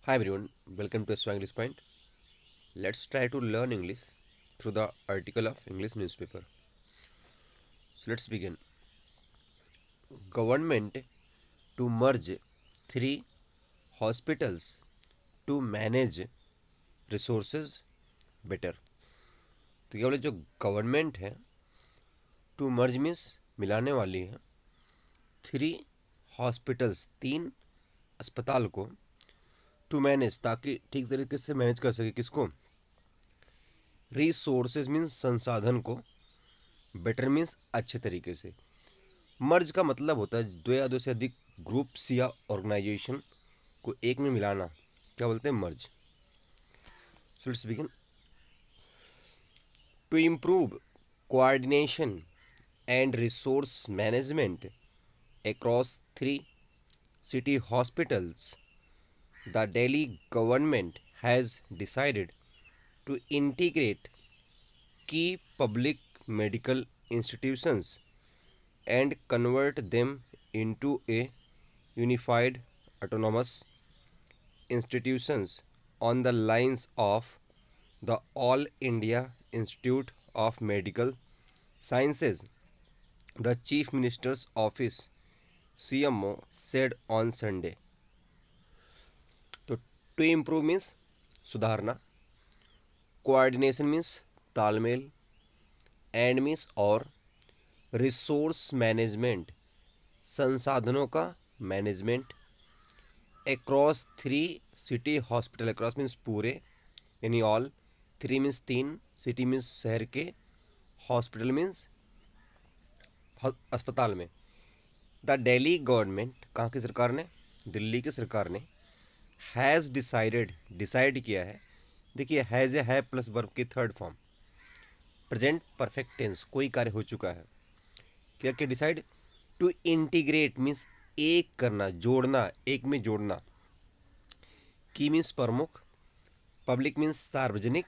Hi everyone, welcome to Swa English Point. Let's try to learn English through the article of English newspaper. So let's begin. Government to merge three hospitals to manage resources better. तो क्या बोले जो government है to merge means मिलाने वाली है three hospitals तीन अस्पताल को टू मैनेज ताकि ठीक तरीके से मैनेज कर सके किसको रिसोर्सेज मीन्स संसाधन को बेटर मीन्स अच्छे तरीके से मर्ज का मतलब होता है दो या दो से अधिक ग्रुप्स या ऑर्गेनाइजेशन को एक में मिलाना क्या बोलते हैं merge so let's begin to improve coordination and resource management across three city hospitals the Delhi government has decided to integrate key public medical institutions and convert them into a unified autonomous institutions on the lines of the All India Institute of Medical Sciences. The Chief Minister's Office CMO said on Sunday. तो to improve means सुधारना, coordination means तालमेल, and means और, resource management संसाधनों का management, across three city hospital across means पूरे यानी all, three means तीन, city means शहर के, हॉस्पिटल मीन्स अस्पताल में। द दिल्ली गवर्नमेंट कहाँ की सरकार ने, दिल्ली की सरकार ने हैज़ डिसाइड किया है। देखिए हैज़ है प्लस वर्ब की third form present perfect tense कोई कार्य हो चुका है। क्या क्या डिसाइड टू इंटीग्रेट मीन्स एक करना जोड़ना एक में जोड़ना, की मीन्स प्रमुख, पब्लिक मीन्स सार्वजनिक,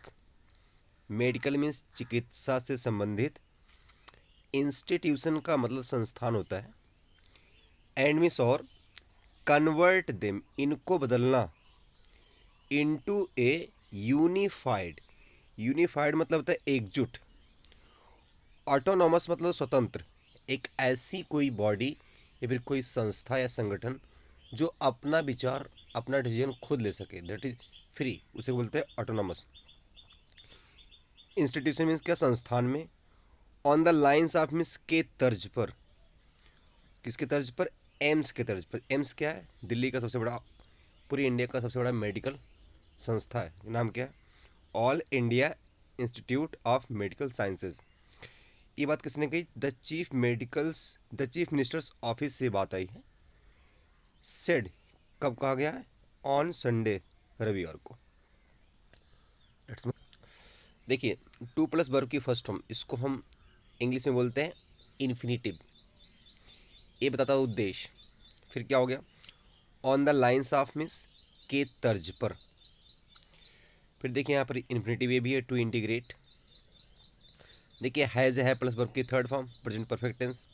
मेडिकल मीन्स चिकित्सा से संबंधित, इंस्टीट्यूशन का मतलब संस्थान होता है, एंड मीन्स और, कन्वर्ट देम इनको बदलना, इनटू ए यूनिफाइड मतलब होता है एकजुट, ऑटोनॉमस मतलब स्वतंत्र, एक ऐसी कोई बॉडी या फिर कोई संस्था या संगठन जो अपना विचार अपना डिसीजन खुद ले सके, दैट इज फ्री, उसे बोलते हैं ऑटोनॉमस। इंस्टीट्यूशन मीन्स क्या, संस्थान में, on the lines of means के तर्ज पर, किसके तर्ज पर, एम्स के तर्ज पर। एम्स क्या है, दिल्ली का सबसे बड़ा, पूरी इंडिया का सबसे बड़ा मेडिकल संस्था है, नाम क्या है, all India institute of medical sciences. ये बात किसने कही, द चीफ मिनिस्टर्स ऑफिस से बात आई है। सेड कब कहा गया है, ऑन संडे रविवार को। देखिए टू प्लस वर्ब की फर्स्ट फॉर्म इसको हम इंग्लिश में बोलते हैं इन्फिनेटिव, ये बताता है उद्देश्य। फिर क्या हो गया, on the lines of means के तर्ज पर। फिर देखिए यहाँ पर इन्फिनेटिव ये भी है, टू इंटीग्रेट। देखिए हैज़ है प्लस वर्ब की third form present perfect tense.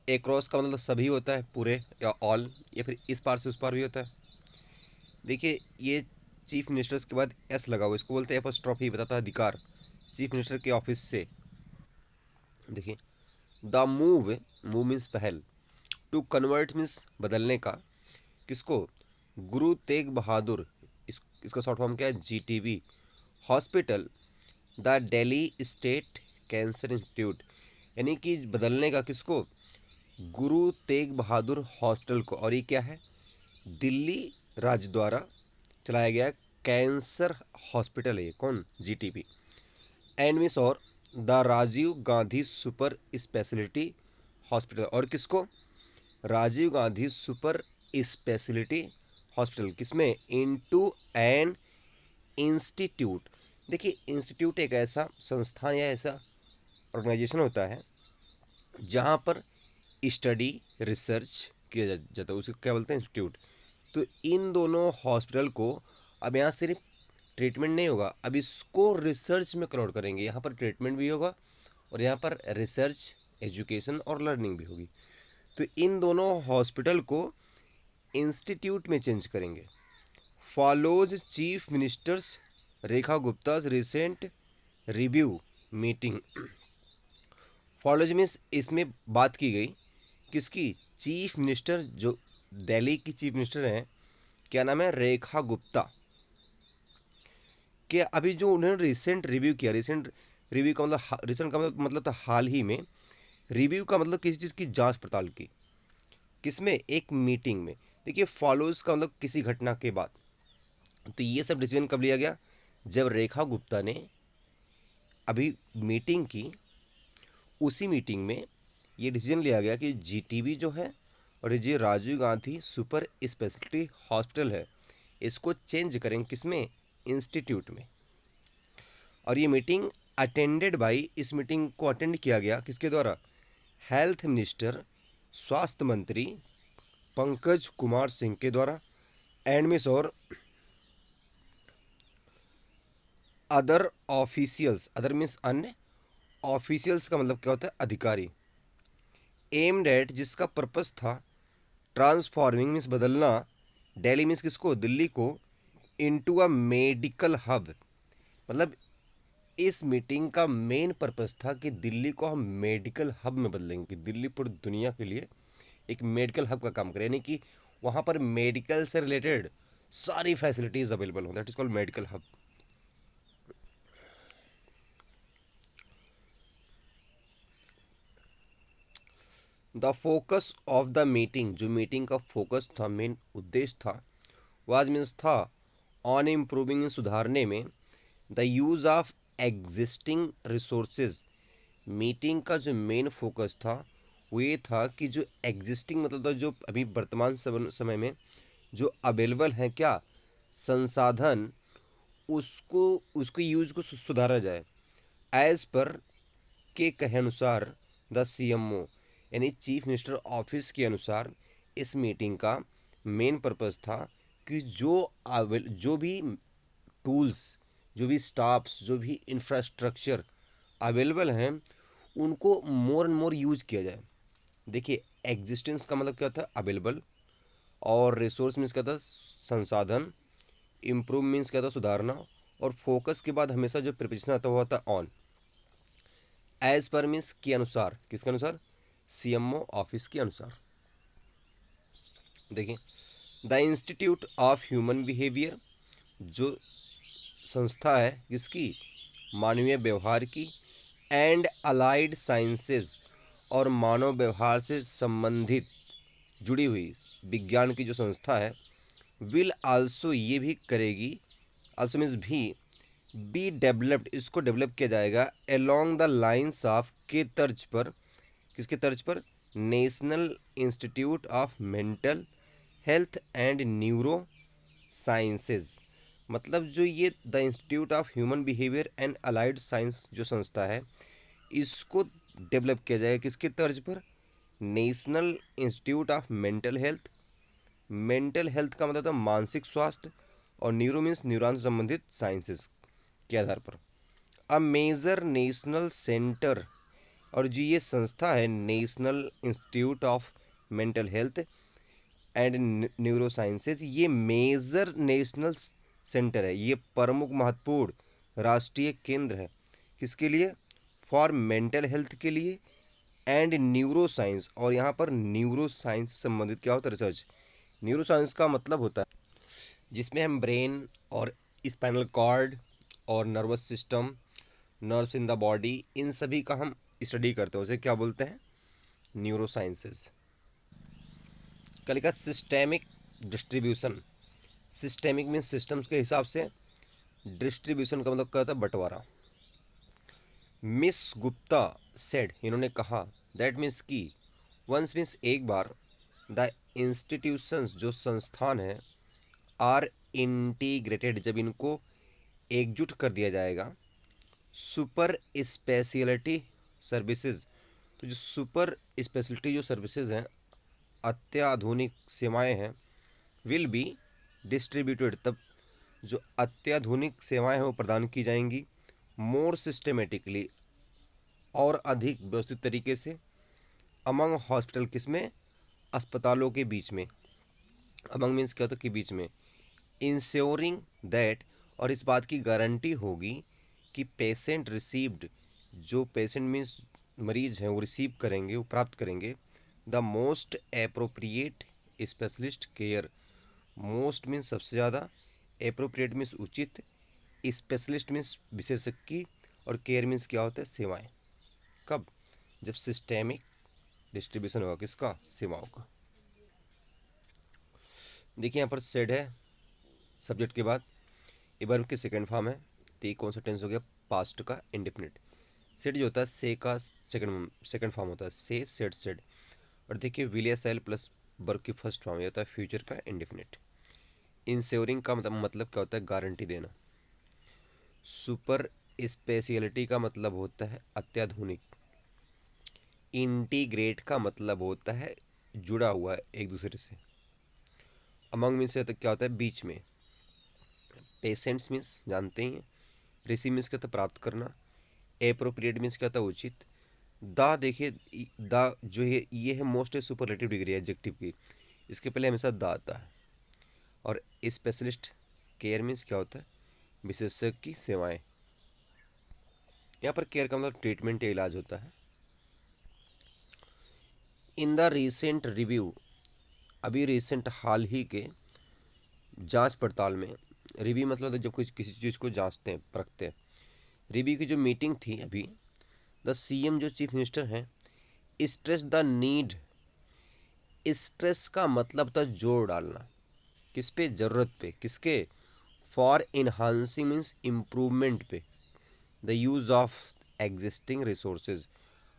Across का मतलब सभी होता है, पूरे या ऑल, या फिर इस पार से उस पार भी होता है। देखिए ये चीफ मिनिस्टर्स के बाद एस लगा हुआ, इसको बोलते हैं एपोस्ट्रॉफी, बताता है अधिकार चीफ मिनिस्टर के ऑफिस से। देखिए द मूव मीन्स पहल, टू कन्वर्ट मीन्स बदलने का, किसको, गुरु तेग बहादुर, इसका शॉर्ट फॉर्म क्या है, GTB hospital the Delhi state cancer institute, यानी कि बदलने का किसको, गुरु तेग बहादुर हॉस्पिटल को। और ये क्या है, दिल्ली राज्य द्वारा चलाया गया कैंसर हॉस्पिटल है ये, कौन, GTB। एंड मीन्स और, the Rajiv Gandhi super speciality hospital, और किसको, Rajiv Gandhi super speciality hospital, किसमें, इनटू एन इंस्टीट्यूट। देखिए इंस्टीट्यूट एक ऐसा संस्थान या ऐसा ऑर्गेनाइजेशन होता है जहाँ पर स्टडी रिसर्च किया जाता है, उसे क्या बोलते हैं, इंस्टीट्यूट। तो इन दोनों हॉस्पिटल को अब यहाँ सिर्फ ट्रीटमेंट नहीं होगा, अब इसको रिसर्च में कन्वर्ट करेंगे, यहाँ पर ट्रीटमेंट भी होगा और यहाँ पर रिसर्च, एजुकेशन और लर्निंग भी होगी। तो इन दोनों हॉस्पिटल को इंस्टीट्यूट में चेंज करेंगे follows chief minister's Rekha Gupta's recent review meeting. Follows means इसमें बात की गई किसकी, चीफ मिनिस्टर जो दिल्ली की चीफ मिनिस्टर हैं, क्या नाम है, रेखा गुप्ता के अभी जो उन्होंने रिसेंट रिव्यू किया। रिसेंट रिव्यू का मतलब, रिसेंट का मतलब था हाल ही में, रिव्यू का मतलब किसी चीज़ की जांच पड़ताल की, किसमें, एक मीटिंग में। देखिए फॉलोज का मतलब किसी घटना के बाद, तो ये सब डिसीजन कब लिया गया, जब रेखा गुप्ता ने अभी मीटिंग की। उसी मीटिंग में ये डिसीजन लिया गया कि जीटीबी जो है और ये Rajiv Gandhi super speciality hospital है, इसको चेंज करेंगे किसमें, इंस्टीट्यूट में। और ये मीटिंग अटेंडेड बाई, इस मीटिंग को अटेंड किया गया किसके द्वारा, हेल्थ मिनिस्टर, स्वास्थ्य मंत्री पंकज कुमार सिंह के द्वारा, एंड मिस और अदर ऑफिशियल्स। अदर मीन्स अन्य, ऑफिशियल्स का मतलब क्या होता है, अधिकारी। एम्ड एट, जिसका पर्पस था ट्रांसफॉर्मिंग मीन्स बदलना, दिल्ली मीन्स किसको, दिल्ली को, इनटू अ मेडिकल हब। मतलब इस मीटिंग का मेन पर्पस था कि दिल्ली को हम मेडिकल हब में बदलेंगे, कि दिल्ली पूरी दुनिया के लिए एक मेडिकल हब का काम करे, यानी कि वहाँ पर मेडिकल से रिलेटेड सारी फैसिलिटीज़ अवेलेबल हों, that is called medical hub. The focus of the meeting, जो मीटिंग का फोकस था, मेन उद्देश्य था, वाज मीन्स था ऑन इम्प्रूविंग, सुधारने में, the use of existing resources. Meeting का जो मेन फोकस था वो ये था कि जो एग्जिस्टिंग मतलब था, जो अभी वर्तमान समय में जो अवेलेबल हैं क्या संसाधन, उसको उसके यूज को सुधारा जाए। एज पर के कहे अनुसार, द सीएमओ यानी चीफ मिनिस्टर ऑफिस के अनुसार, इस मीटिंग का मेन पर्पस था कि जो भी टूल्स, जो भी स्टाफ्स, जो भी इंफ्रास्ट्रक्चर अवेलेबल हैं, उनको मोर एंड मोर यूज किया जाए। देखिए एग्जिस्टेंस का मतलब क्या होता है, अवेलेबल, और रिसोर्स मीन्स क्या था, संसाधन, इम्प्रूव मीन्स क्या था, सुधारना, और फोकस के बाद हमेशा जो प्रिपोजिशन आता है वो होता है ऑन। एज पर मीन्स के अनुसार, किसके अनुसार, सीएमओ ऑफिस के अनुसार। देखिए the institute of human behaviour, जो संस्था है किसकी, मानवीय व्यवहार की, एंड अलाइड साइंसेज, और मानव व्यवहार से संबंधित जुड़ी हुई विज्ञान की जो संस्था है, विल आल्सो, ये भी करेगी, आल्सो मीन्स भी, बी डेवलप्ड, इसको डेवलप किया जाएगा, अलोंग द लाइंस ऑफ, के तर्ज पर, किसके तर्ज पर, national institute of mental health and neuro sciences. मतलब जो ये the institute of human behaviour and allied science जो संस्था है, इसको डेवलप किया जाएगा किसके तर्ज पर, national institute of mental health. Mental health का मतलब था मानसिक स्वास्थ्य, और न्यूरो मीन्स न्यूरॉन से संबंधित साइंसेज के आधार पर। अ मेजर नेशनल सेंटर, और जो ये संस्था है national institute of mental health and neuro sciences, ये मेजर नेशनल सेंटर है, ये प्रमुख महत्वपूर्ण राष्ट्रीय केंद्र है, किसके लिए, फॉर मेंटल हेल्थ के लिए, एंड न्यूरो साइंस, और यहाँ पर न्यूरो साइंस से संबंधित क्या होता है, रिसर्च। न्यूरो साइंस का मतलब होता है जिसमें हम ब्रेन और स्पाइनल कॉर्ड और nervous system, nerves in the body, इन सभी का हम स्टडी करते हैं, उसे क्या बोलते हैं, न्यूरो साइंसेस। कल का systemic distribution, systemic means systems के हिसाब से, डिस्ट्रीब्यूशन का मतलब क्या होता है, बंटवारा। मिस गुप्ता सेड, इन्होंने कहा, दैट मीन्स की, वंस मीन्स एक बार, द इंस्टीट्यूशंस, जो संस्थान है, आर इंटीग्रेटेड, जब इनको एकजुट कर दिया जाएगा, सुपर स्पेशलिटी सर्विसेज, तो जो सुपर स्पेशलिटी जो सर्विसेज हैं, अत्याधुनिक सेवाएं हैं, विल बी डिस्ट्रीब्यूटेड, तब जो अत्याधुनिक सेवाएं हैं वो प्रदान की जाएंगी, मोर सिस्टमेटिकली, और अधिक व्यवस्थित तरीके से, अमंग हॉस्पिटल, किसमें, अस्पतालों के बीच में। अमंग मीन्स क्या होता है, के बीच में, इंश्योरिंग दैट, और इस बात की गारंटी होगी कि पेशेंट रिसीव्ड, जो पेशेंट मीन्स मरीज हैं वो रिसीव करेंगे, वो प्राप्त करेंगे the most appropriate specialist care. Most means सबसे ज़्यादा, एप्रोप्रिएट मीन्स उचित, स्पेशलिस्ट मीन्स विशेषज्ञ की, और केयर मीन्स क्या होता है, सेवाएं। कब? जब सिस्टेमिक डिस्ट्रीब्यूशन होगा किसका, सेवाओं का। देखिए यहाँ पर सेड है सब्जेक्ट के बाद, ये वर्ब की सेकेंड फॉर्म है, तो ये कौन सा टेंस हो गया, पास्ट का इंडेफिनिट। सेड जो होता है से का सेकंड फॉर्म होता है, से, सेड, सेड। और देखिए विल या सेल प्लस वर्ब की फर्स्ट फॉर्म, ये होता है फ्यूचर का इंडेफिनिट। इंश्योरिंग का मतलब क्या होता है, गारंटी देना। सुपर स्पेशलिटी का मतलब होता है अत्याधुनिक। इंटीग्रेट का मतलब होता है जुड़ा हुआ है एक दूसरे से। अमंग मीन्स क्या होता है, बीच में। पेशेंट्स मीन्स जानते ही हैं। रिसीव मीन्स क्या होता है, प्राप्त करना। एप्रोप्रिएट मीन्स क्या होता है, उचित। द, देखिए द जो है ये है मोस्ट सुपरलेटिव डिग्री एडजेक्टिव की, इसके पहले हमेशा द आता है। और स्पेशलिस्ट केयर मीन्स क्या होता है, विशेषज्ञ की सेवाएं। यहाँ पर केयर का मतलब ट्रीटमेंट या इलाज होता है। इन द रिसेंट रिव्यू, अभी रिसेंट हाल ही के जांच पड़ताल में, रिव्यू मतलब जब कुछ किसी चीज़ को जांचते हैं, परखते हैं। रिव्यू की जो मीटिंग थी अभी, द सीएम जो चीफ मिनिस्टर हैं, स्ट्रेस द नीड, स्ट्रेस का मतलब था जोर डालना, किस पे, ज़रूरत पे, किसके, फॉर इन्हांसिंग मीन्स इम्प्रूवमेंट पे, the use of existing resources.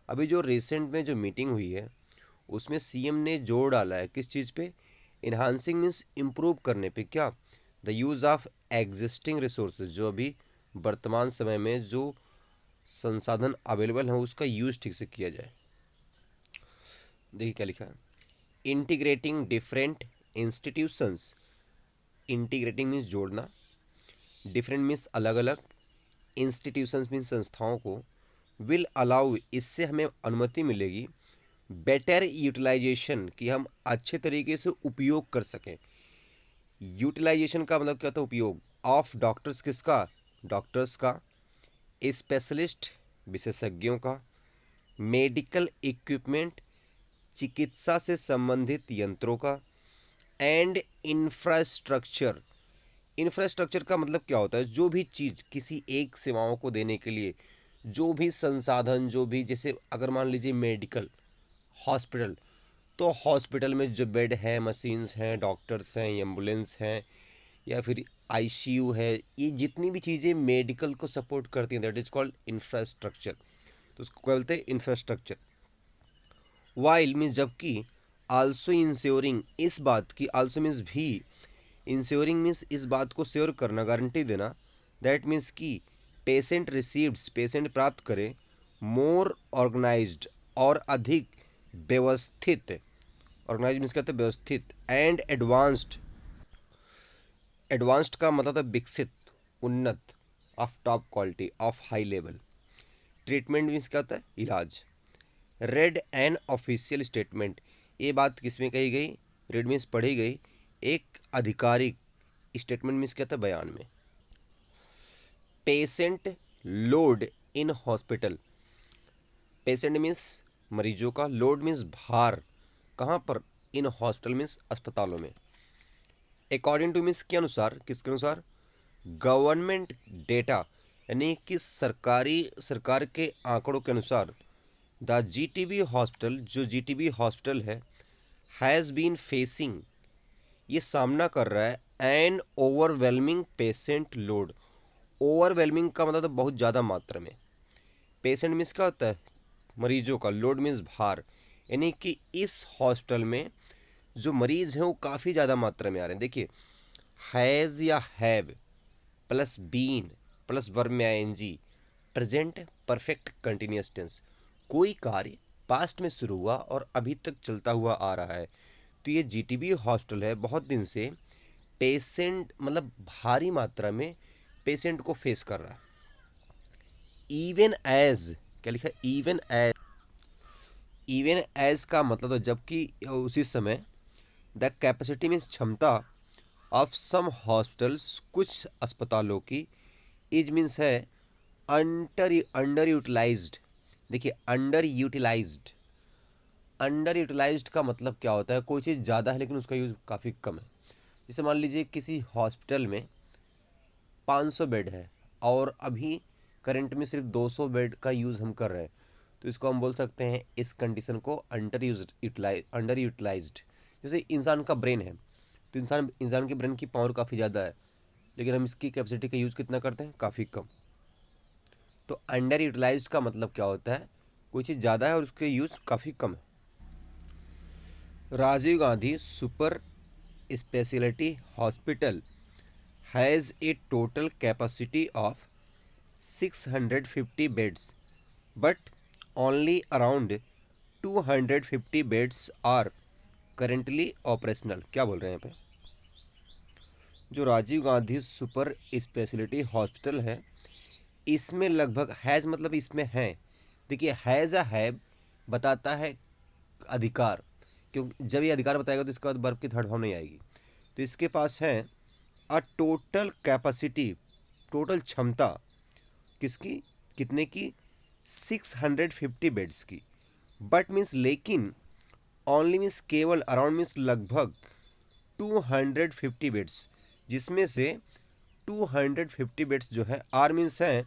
अभी जो रिसेंट में जो मीटिंग हुई है उसमें सीएम ने जोर डाला है किस चीज़ पे, इन्हांसिंग मीन्स इम्प्रूव करने पे, क्या, the use of existing resources, जो अभी वर्तमान समय में जो संसाधन अवेलेबल हैं उसका यूज़ ठीक से किया जाए। देखिए क्या लिखा है, integrating different institutions. Integrating means जोड़ना, डिफरेंट मीन्स अलग अलग, इंस्टीट्यूशंस मीन्स संस्थाओं को, विल अलाउ इससे हमें अनुमति मिलेगी, बेटर यूटिलाइजेशन कि हम अच्छे तरीके से उपयोग कर सकें। यूटिलाइजेशन का मतलब क्या होता है, उपयोग, ऑफ डॉक्टर्स, किसका, डॉक्टर्स का, स्पेशलिस्ट विशेषज्ञों का, मेडिकल इक्विपमेंट चिकित्सा से संबंधित यंत्रों का, एंड इंफ्रास्ट्रक्चर। इंफ्रास्ट्रक्चर का मतलब क्या होता है, जो भी चीज़ किसी एक सेवाओं को देने के लिए जो भी संसाधन, जो भी, जैसे अगर मान लीजिए मेडिकल हॉस्पिटल, तो हॉस्पिटल में जो बेड है, मशीन्स हैं, डॉक्टर्स हैं, एम्बुलेंस हैं, या फिर आईसीयू है, ये जितनी भी चीज़ें मेडिकल को सपोर्ट करती हैं, दैट इज़ कॉल्ड इंफ्रास्ट्रक्चर। तो उसको बोलते हैं इंफ्रास्ट्रक्चर। वाइल मीन्स जबकि, आल्सो इंश्योरिंग, इस बात की, आल्सो मीन्स भी, इंश्योरिंग मीन्स इस बात को श्योर करना, गारंटी देना, दैट मीन्स कि पेशेंट रिसीव्ड्स, पेशेंट प्राप्त करे, मोर ऑर्गेनाइज्ड, और अधिक व्यवस्थित, ऑर्गेनाइज मीन्स कहते हैं व्यवस्थित, एंड एडवांस्ड, एडवांस्ड का मतलब है विकसित, उन्नत, of top quality, of high level. Treatment means क्या होता है, इलाज। रेड एन ऑफिशियल स्टेटमेंट, ये बात किस में कही गई, रेड मीन्स पढ़ी गई, एक आधिकारिक, स्टेटमेंट मीन्स क्या था, बयान में। Patient load in hospital, patient means मरीजों का, लोड मीन्स भार, कहाँ पर, इन हॉस्पिटल मीन्स अस्पतालों में। अकॉर्डिंग टू मीन्स के अनुसार, किसके अनुसार, गवर्नमेंट डेटा, यानी कि सरकार के आंकड़ों के अनुसार, द जीटीबी हॉस्पिटल, जो जीटीबी हॉस्पिटल है, हैज़ बीन फेसिंग, ये सामना कर रहा है, N overwhelming patient load. Overwhelming का मतलब तो बहुत ज़्यादा मात्रा में, पेशेंट मीन्स क्या होता है, मरीजों का, लोड मीन्स भार, यानी कि इस हॉस्पिटल में जो मरीज हैं वो काफ़ी ज़्यादा मात्रा में आ रहे हैं। देखिए, हैज़ या have plus been plus verb में ING, present perfect continuous tense, कोई कार्य पास्ट में शुरू हुआ और अभी तक चलता हुआ आ रहा है। तो ये जीटीबी हॉस्पिटल है, बहुत दिन से पेशेंट, मतलब भारी मात्रा में पेशेंट को फेस कर रहा है। इवन एज, क्या लिखा है, इवन एज, इवन एज का मतलब तो जबकि, उसी समय, द कैपेसिटी मीन्स क्षमता, ऑफ सम हॉस्पिटल्स, कुछ अस्पतालों की, इज मीन्स है अंडर यूटिलाइज्ड। देखिए अंडर यूटिलाइज्ड का मतलब क्या होता है, कोई चीज़ ज़्यादा है लेकिन उसका यूज़ काफ़ी कम है। जैसे मान लीजिए किसी हॉस्पिटल में 500 बेड है और अभी करंट में सिर्फ 200 बेड का यूज़ हम कर रहे हैं, तो इसको हम बोल सकते हैं इस कंडीशन को अंडर यूटिलाइज्ड। जैसे इंसान का ब्रेन है, तो इंसान के ब्रेन की पावर काफ़ी ज़्यादा है लेकिन हम इसकी कैपेसिटी का यूज़ कितना करते हैं, काफ़ी कम। तो अंडर यूटिलाइज्ड का मतलब क्या होता है, कोई चीज़ ज़्यादा है और उसके यूज़ काफ़ी कम है। Rajiv Gandhi super speciality hospital has a total capacity of 650 beds, but only around 250 beds are currently operational. क्या बोल रहे हैं यहाँ पे, जो Rajiv Gandhi super speciality hospital है इसमें लगभग, हैज़ मतलब इसमें है, देखिए हैज़ अ हैव बताता है अधिकार, क्योंकि जब ये अधिकार बताएगा तो इसके बाद वर्ब की थर्ड फॉर्म नहीं आएगी। तो इसके पास है अ टोटल कैपेसिटी, टोटल क्षमता किसकी, कितने की, 650 बेड्स की। बट मीन्स लेकिन, ओनली मीन्स केवल, अराउंड मीन्स लगभग, 250 बेड्स, जिसमें से 250 बेड्स जो है, आर मीन्स है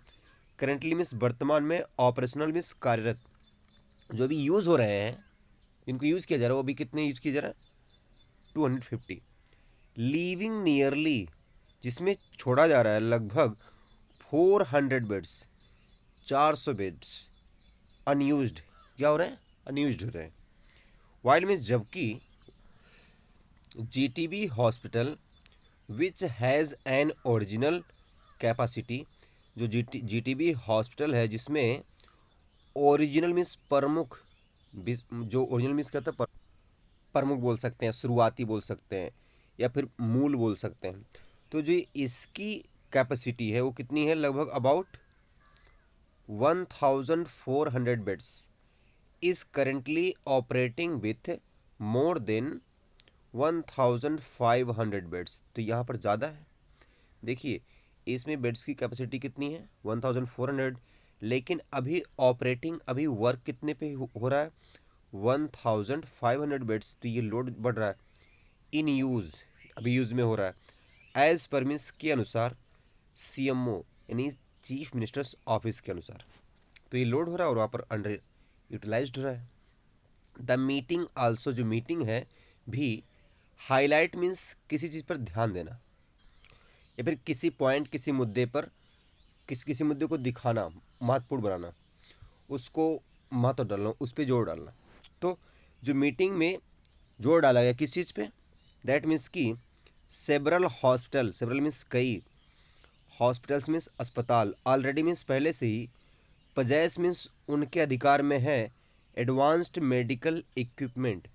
करेंटली मीन्स वर्तमान में, ऑपरेशनल मीन्स कार्यरत, जो अभी यूज़ हो रहे हैं, इनको यूज़ किया जा रहा है, वो अभी कितने यूज़ किया जा रहा है, 250। लीविंग नियरली, जिसमें छोड़ा जा रहा है लगभग 400 बेड्स, 400 बेड्स अनयूज्ड, क्या हो रहे हैं, अनयूज्ड हो रहे हैं। वाइल में, जबकि GTB hospital which has an original capacity, जो जीटीबी हॉस्पिटल है जिसमें ओरिजिनल मीन्स प्रमुख, जो ओरिजिनल मीन्स क्या होता है, प्रमुख बोल सकते हैं, शुरुआती बोल सकते हैं, या फिर मूल बोल सकते हैं। तो जो इसकी कैपेसिटी है वो कितनी है, लगभग about 1400 beds, is currently operating with more than 1500 beds. तो यहाँ पर ज़्यादा है, देखिए इसमें बेड्स की कैपेसिटी कितनी है, 1400, लेकिन अभी ऑपरेटिंग, अभी वर्क कितने पे हो रहा है, 1500 बेड्स। तो ये लोड बढ़ रहा है, इन यूज़, अभी यूज़ में हो रहा है, एज परमिस के अनुसार, सीएमओ यानी चीफ मिनिस्टर्स ऑफिस के अनुसार। तो ये लोड हो रहा है और वहाँ पर अंडर यूटिलाइज्ड हो रहा है। द मीटिंग आल्सो, जो मीटिंग है भी, हाईलाइट मीन्स किसी चीज़ पर ध्यान देना, या फिर किसी पॉइंट, किसी मुद्दे पर, किसी मुद्दे को दिखाना, महत्वपूर्ण बनाना, उसको महत्व डालना, उस पर जोर डालना। तो जो मीटिंग में जोर डाला गया किस चीज़ पे, दैट मीन्स कि सेवरल मीन्स कई, हॉस्पिटल्स मीन्स अस्पताल, ऑलरेडी मीन्स पहले से ही, पजेस मीन्स उनके अधिकार में है, एडवांस्ड मेडिकल इक्विपमेंट,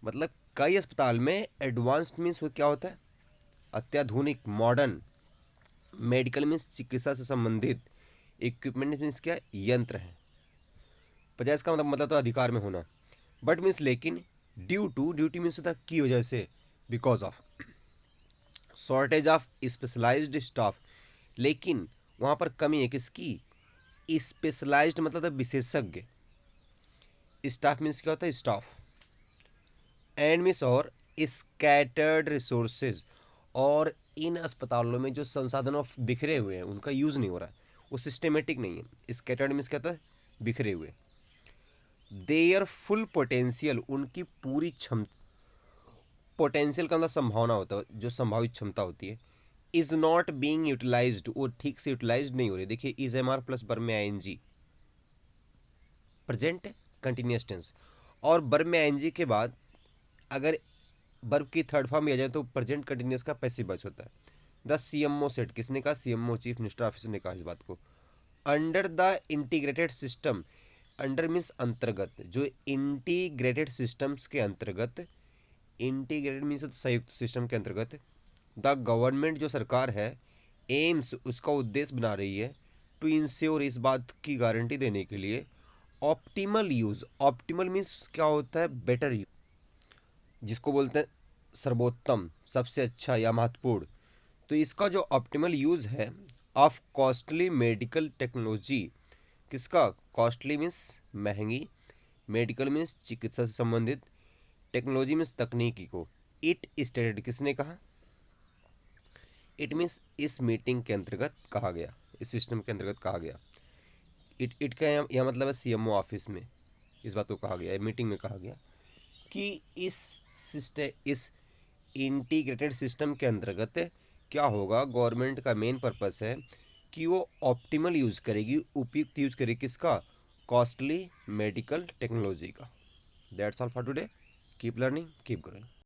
मतलब कई अस्पताल में एडवांस्ड मीन्स क्या होता है, अत्याधुनिक, मॉडर्न, मेडिकल मीन्स चिकित्सा से संबंधित, इक्विपमेंट मीन्स क्या, यंत्र हैं। पचास का मतलब तो अधिकार में होना। बट मीन्स लेकिन, ड्यूटी मीन्स होता है की वजह से, because of shortage of specialised staff, लेकिन वहाँ पर कमी है किसकी, स्पेशलाइज्ड मतलब है विशेषज्ञ, स्टाफ मीन्स क्या होता है, स्टाफ, एंड मीन्स और स्कैटर्ड रिसोर्सेज, और इन अस्पतालों में जो संसाधनों बिखरे हुए हैं उनका यूज़ नहीं हो रहा है, वो सिस्टेमेटिक नहीं है। स्कैटर्ड मीन्स क्या होता है, बिखरे हुए। देयर फुल पोटेंशियल, उनकी पूरी क्षमता, पोटेंशियल का मतलब संभावना होता है, जो संभावित क्षमता होती है, इज़ नॉट बीइंग यूटिलाइज्ड, वो ठीक से यूटिलाइज्ड नहीं हो रही। देखिए is am are plus verb में आईएनजी, प्रेजेंट कंटिन्यूस टेंस, और वर्ब में आईएनजी के बाद अगर वर्ब की थर्ड फॉर्म में आ जाए तो प्रेजेंट कंटिन्यूस का पैसिव वॉइस होता है। द सीएमओ सेट, किसने कहा, सीएमओ चीफ मिनिस्टर ऑफिस ने कहा इस बात को। Under the integrated system, under means अंतर्गत, जो इंटीग्रेटेड सिस्टम्स के अंतर्गत, इंटीग्रेटेड मीन्स संयुक्त सिस्टम के अंतर्गत, द गवर्नमेंट जो सरकार है, एम्स उसका उद्देश्य बना रही है, टू इंश्योर इस बात की गारंटी देने के लिए, ऑप्टिमल यूज़, ऑप्टिमल मीन्स क्या होता है, बेटर यूज, जिसको बोलते हैं सर्वोत्तम, सबसे अच्छा या महत्वपूर्ण। तो इसका जो ऑप्टिमल यूज़ है ऑफ कॉस्टली मेडिकल टेक्नोलॉजी, किसका? कॉस्टली मीन्स महंगी, मेडिकल मीन्स चिकित्सा से संबंधित, टेक्नोलॉजी मीन्स तकनीकी को। इट स्टेटेड, किसने कहा? इट मीन्स इस मीटिंग के अंतर्गत कहा गया, इस सिस्टम के अंतर्गत कहा गया। इट का यह मतलब है सीएमओ ऑफिस में इस बात को कहा गया, मीटिंग में कहा गया कि इस इंटीग्रेटेड सिस्टम के अंतर्गत क्या होगा। गवर्नमेंट का मेन पर्पस है कि वो ऑप्टिमल यूज़ करेगी, उपयुक्त यूज़ करेगी, किसका? कॉस्टली मेडिकल टेक्नोलॉजी का। That's all for today. Keep learning, keep growing.